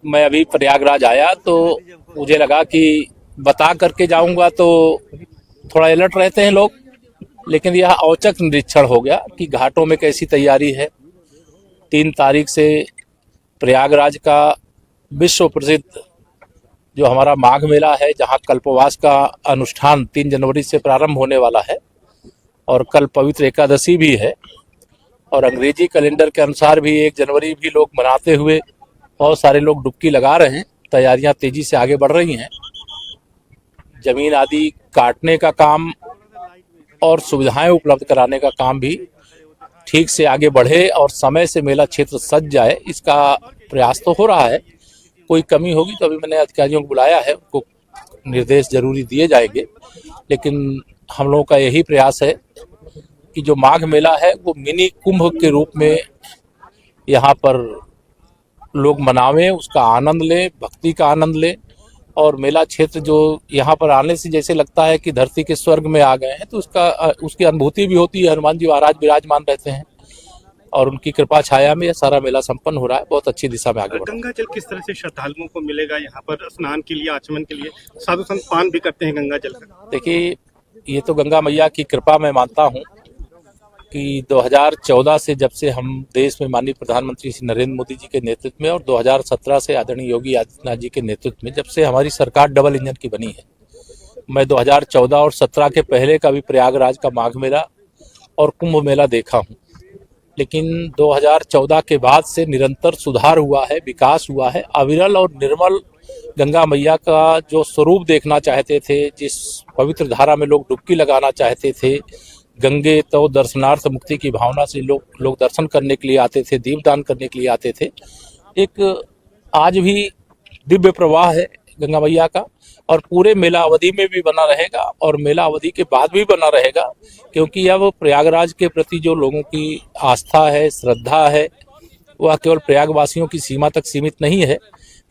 मैं अभी प्रयागराज आया तो मुझे लगा कि बता करके जाऊंगा तो थोड़ा अलर्ट रहते हैं लोग, लेकिन यह औचक निरीक्षण हो गया कि घाटों में कैसी तैयारी है। 3 तारीख से प्रयागराज का विश्व प्रसिद्ध जो हमारा माघ मेला है, जहां कल्पवास का अनुष्ठान 3 जनवरी से प्रारंभ होने वाला है और कल पवित्र एकादशी भी है और अंग्रेजी कैलेंडर के अनुसार भी 1 जनवरी भी लोग मनाते हुए बहुत सारे लोग डुबकी लगा रहे हैं। तैयारियां तेजी से आगे बढ़ रही हैं। जमीन आदि काटने का काम और सुविधाएं उपलब्ध कराने का काम भी ठीक से आगे बढ़े और समय से मेला क्षेत्र सज जाए, इसका प्रयास तो हो रहा है। कोई कमी होगी तो अभी मैंने अधिकारियों को बुलाया है, उनको निर्देश जरूरी दिए जाएंगे, लेकिन हम लोगों का यही प्रयास है कि जो माघ मेला है वो मिनी कुंभ के रूप में यहाँ पर लोग मनावें, उसका आनंद लें, भक्ति का आनंद लें। और मेला क्षेत्र जो यहाँ पर आने से जैसे लगता है कि धरती के स्वर्ग में आ गए हैं, तो उसकी अनुभूति भी होती है। हनुमान जी महाराज विराजमान रहते हैं और उनकी कृपा छाया में यह सारा मेला संपन्न हो रहा है। बहुत अच्छी दिशा में आगे बढ़ रहा है। गंगा जल किस तरह से श्रद्धालुओं को मिलेगा यहाँ पर स्नान के लिए, आचमन के लिए? साधु संत पान भी करते हैं गंगा जल का। देखिए, ये तो गंगा मैया की कृपा मैं मानता हूँ कि 2014 से जब से हम देश में माननीय प्रधानमंत्री श्री नरेंद्र मोदी जी के नेतृत्व में और 2017 से आदरणीय योगी आदित्यनाथ जी के नेतृत्व में जब से हमारी सरकार डबल इंजन की बनी है, मैं 2014 और 17 के पहले का भी प्रयागराज का माघ मेला और कुंभ मेला देखा हूँ। लेकिन 2014 के बाद से निरंतर सुधार हुआ है, विकास हुआ है। अविरल और निर्मल गंगा मैया का जो स्वरूप देखना चाहते थे, जिस पवित्र धारा में लोग डुबकी लगाना चाहते थे, गंगे तो दर्शनार्थ मुक्ति की भावना से लोग दर्शन करने के लिए आते थे, दीपदान करने के लिए आते थे। एक आज भी दिव्य प्रवाह है गंगा मैया का और पूरे मेला अवधि में भी बना रहेगा और मेला अवधि के बाद भी बना रहेगा, क्योंकि अब प्रयागराज के प्रति जो लोगों की आस्था है, श्रद्धा है, वह केवल प्रयागवासियों की सीमा तक सीमित नहीं है।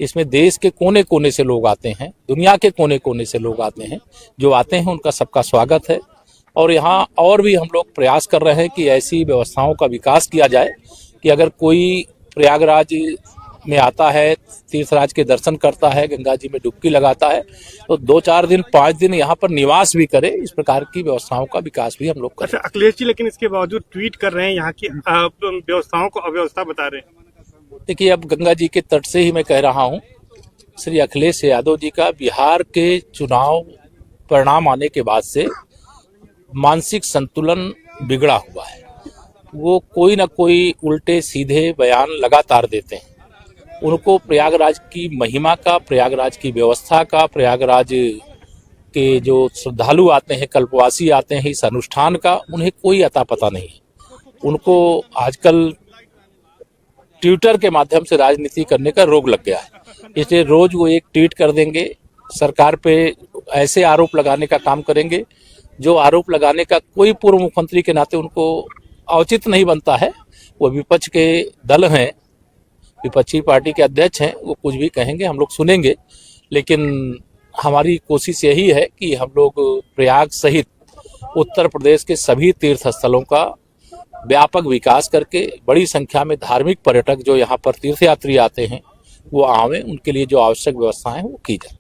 इसमें देश के कोने कोने से लोग आते हैं, दुनिया के कोने कोने से लोग आते हैं। जो आते हैं उनका सबका स्वागत है और यहाँ और भी हम लोग प्रयास कर रहे हैं कि ऐसी व्यवस्थाओं का विकास किया जाए कि अगर कोई प्रयागराज में आता है, तीर्थराज के दर्शन करता है, गंगा जी में डुबकी लगाता है, तो 2-4 दिन 5 दिन यहाँ पर निवास भी करे। इस प्रकार की व्यवस्थाओं का विकास भी हम लोग करें। अच्छा अखिलेश जी, लेकिन इसके बावजूद ट्वीट कर रहे हैं, यहाँ की व्यवस्थाओं को अव्यवस्था बता रहे हैं। देखिए, अब गंगा जी के तट से ही मैं कह रहा हूँ, श्री अखिलेश यादव जी का बिहार के चुनाव परिणाम आने के बाद से मानसिक संतुलन बिगड़ा हुआ है। वो कोई ना कोई उल्टे सीधे बयान लगातार देते हैं। उनको प्रयागराज की महिमा का, प्रयागराज की व्यवस्था का, प्रयागराज के जो श्रद्धालु आते हैं, कल्पवासी आते हैं इस अनुष्ठान का, उन्हें कोई अता पता नहीं है। उनको आजकल ट्विटर के माध्यम से राजनीति करने का रोग लग गया है, इसलिए रोज वो एक ट्वीट कर देंगे, सरकार पे ऐसे आरोप लगाने का काम करेंगे जो आरोप लगाने का कोई पूर्व मुख्यमंत्री के नाते उनको औचित नहीं बनता है। वो विपक्ष के दल हैं, विपक्षी पार्टी के अध्यक्ष हैं, वो कुछ भी कहेंगे हम लोग सुनेंगे, लेकिन हमारी कोशिश यही है कि हम लोग प्रयाग सहित उत्तर प्रदेश के सभी तीर्थ स्थलों का व्यापक विकास करके बड़ी संख्या में धार्मिक पर्यटक जो यहाँ पर तीर्थयात्री आते हैं वो आवें, उनके लिए जो आवश्यक व्यवस्थाएं वो की जाए।